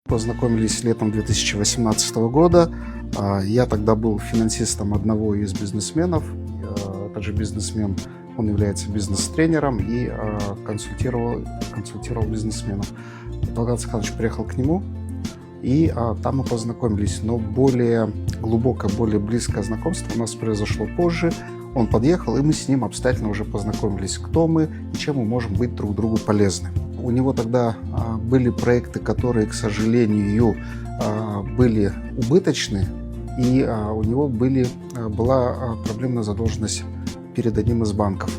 Познакомились летом 2018 года. Я тогда был финансистом одного из бизнесменов. Этот же бизнесмен, он является бизнес-тренером и консультировал бизнесменов. Талгат Саханович приехал к нему, и там мы познакомились. Но более глубокое, более близкое знакомство у нас произошло позже. Он подъехал, и мы с ним обстоятельно уже познакомились, кто мы и чем мы можем быть друг другу полезны. У него тогда были проекты, которые, к сожалению, были убыточны, и у него была проблемная задолженность перед одним из банков.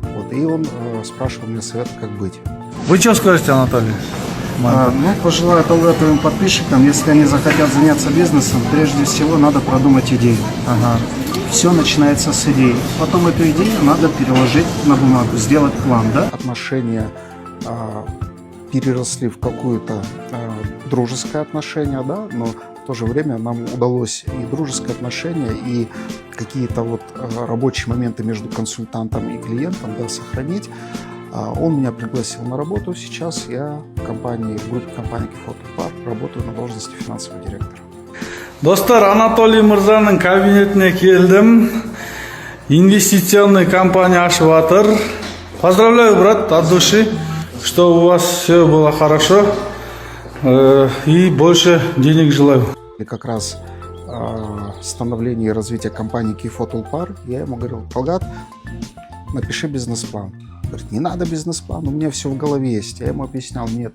Вот, и он спрашивал меня совета, как быть. Вы что скажете, Анатолий? Пожелаю талгатовым подписчикам, если они захотят заняться бизнесом, прежде всего надо продумать идею. Все начинается с идеи. Потом эту идею надо переложить на бумагу, сделать план. Да? Отношения переросли в какое-то дружеское отношение, да? Но в то же время нам удалось и дружеское отношение, и какие-то вот рабочие моменты между консультантом и клиентом, да, сохранить. Он меня пригласил на работу. Сейчас я в группе компании Key Photo Par работаю на должности финансового директора. Достар, Анатолий Мырзаның кабинетіне келдім. Инвестиционный компания ашып жатыр. Поздравляю, брат, от души, что у вас все было хорошо. И больше денег желаю. И как раз становление и развитие компании Key Photo Par, я ему говорил: Талгат, напиши бизнес-план. Говорит, не надо бизнес-план, у меня все в голове есть. Я ему объяснял: нет,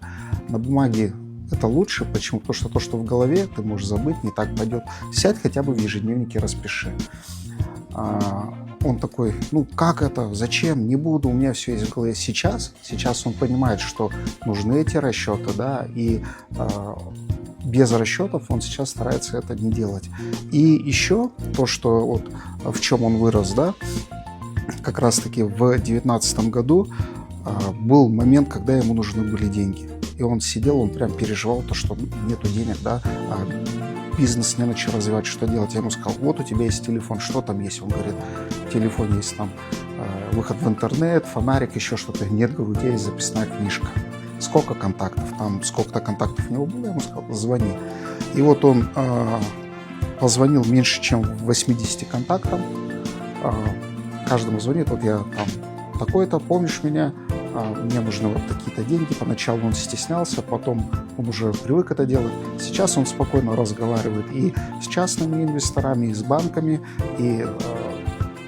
на бумаге это лучше. Почему? Потому что то, что в голове, ты можешь забыть, не так пойдет. Сядь хотя бы в ежедневнике, распиши. Он такой: как это, зачем, не буду, у меня все есть в голове. Сейчас он понимает, что нужны эти расчеты, да, и без расчетов он сейчас старается это не делать. И еще то, что вот в чем он вырос, да, как раз-таки в 2019 году был момент, когда ему нужны были деньги. И он сидел, он прям переживал то, что нету денег, да, бизнес не начал развивать, что делать. Я ему сказал: вот у тебя есть телефон, что там есть? Он говорит: в телефоне есть там выход в интернет, фонарик, еще что-то. Нет, говорю, у тебя есть записная книжка. Сколько контактов? Там сколько-то контактов у него было. Я ему сказал: звони. И вот он позвонил меньше, чем 80 контактам. Каждому звонит: вот я там такой-то, помнишь меня? Мне нужны вот такие-то деньги. Поначалу он стеснялся, потом он уже привык это делать. Сейчас он спокойно разговаривает и с частными инвесторами, и с банками. И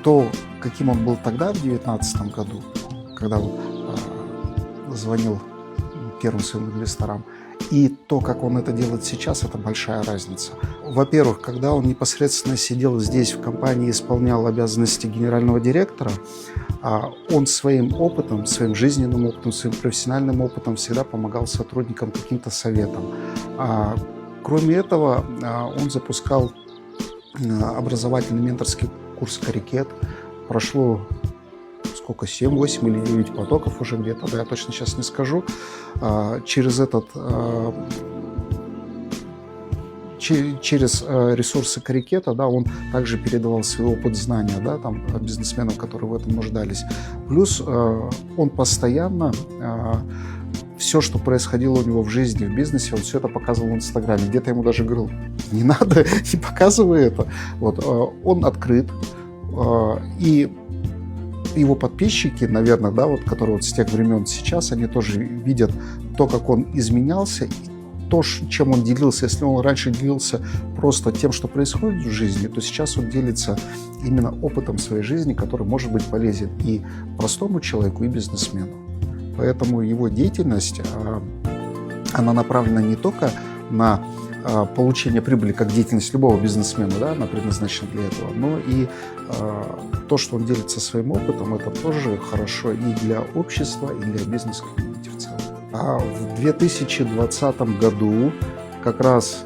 то, каким он был тогда, в 2019 году, когда он звонил первым своим инвесторам, и то, как он это делает сейчас, это большая разница. Во-первых, когда он непосредственно сидел здесь в компании и исполнял обязанности генерального директора, он своим опытом, своим жизненным опытом, своим профессиональным опытом всегда помогал сотрудникам каким-то советам. Кроме этого, он запускал образовательный менторский курс «Карикет». Прошло 7, 8 или 9 потоков уже где-то, да, я точно сейчас не скажу. Через ресурсы Карикета, да, он также передавал свой опыт, знания, да, там, бизнесменам, которые в этом нуждались. Плюс он постоянно все, что происходило у него в жизни, в бизнесе, он все это показывал в Инстаграме. Где-то ему даже говорил: не надо, не показывай это. Вот, он открыт, и его подписчики, наверное, да, вот, которые вот с тех времен сейчас, они тоже видят то, как он изменялся, и то, чем он делился. Если он раньше делился просто тем, что происходит в жизни, то сейчас он делится именно опытом своей жизни, который может быть полезен и простому человеку, и бизнесмену. Поэтому его деятельность, она направлена не только на получение прибыли, как деятельность любого бизнесмена, да, она предназначена для этого, но и то, что он делится своим опытом, это тоже хорошо и для общества, и для бизнес-комьюнити в целом. А в 2020 году, как раз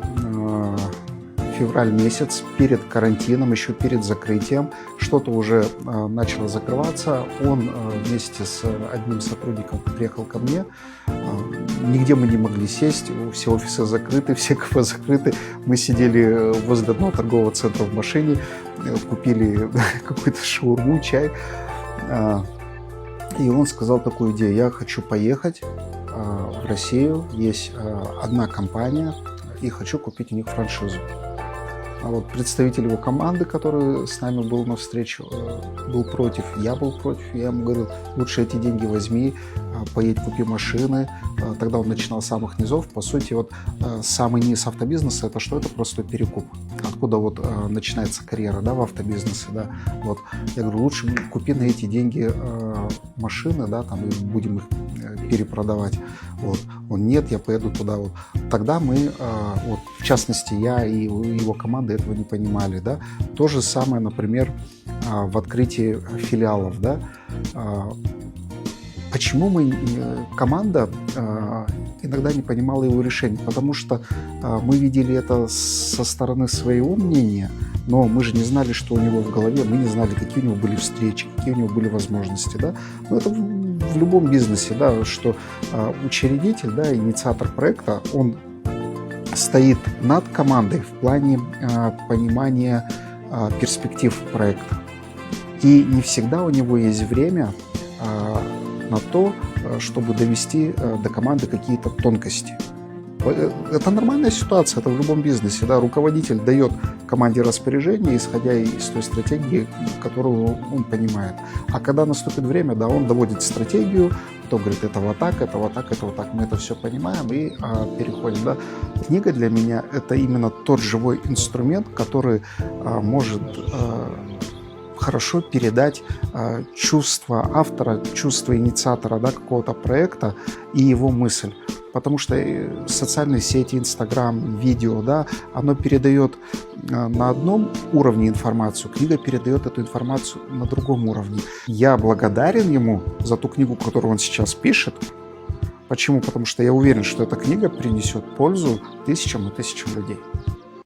февраль месяц, перед карантином, еще перед закрытием, что-то уже начало закрываться. Он вместе с одним сотрудником приехал ко мне. Нигде мы не могли сесть, все офисы закрыты, все кафе закрыты. Мы сидели возле одного торгового центра в машине, купили какую-то шаурму, чай. И он сказал такую идею: я хочу поехать в Россию, есть одна компания, и хочу купить у них франшизу. А вот представитель его команды, который с нами был на встрече, был против, я был против. Я ему говорил, лучше эти деньги возьми, поедь, купи машины. Тогда он начинал с самых низов. По сути, вот самый низ автобизнеса – это что? Это просто перекуп. Откуда вот начинается карьера, да, в автобизнесе, да. Вот. Я говорю, лучше купи на эти деньги машины, да, там, и будем их перепродавать. Вот. Он, нет, я поеду туда. Вот. Тогда мы, вот, в частности, я и его команда этого не понимали, да. То же самое, например, в открытии филиалов, да. Почему команда иногда не понимала его решений? Потому что мы видели это со стороны своего мнения, но мы же не знали, что у него в голове, мы не знали, какие у него были встречи, какие у него были возможности, да. Но это в любом бизнесе, да, что учредитель, да, инициатор проекта, он стоит над командой в плане понимания перспектив проекта. И не всегда у него есть время на то, чтобы довести до команды какие-то тонкости. Это нормальная ситуация, это в любом бизнесе. Да? Руководитель дает команде распоряжение, исходя из той стратегии, которую он понимает. А когда наступит время, да, он доводит стратегию, то говорит, это вот так, это вот так, это вот так. Мы это все понимаем и переходим. Да? Книга для меня – это именно тот живой инструмент, который может хорошо передать чувство автора, чувство инициатора, да, какого-то проекта и его мысль. Потому что социальные сети, Инстаграм, видео, да, оно передает на одном уровне информацию, книга передает эту информацию на другом уровне. Я благодарен ему за ту книгу, которую он сейчас пишет. Почему? Потому что я уверен, что эта книга принесет пользу тысячам и тысячам людей.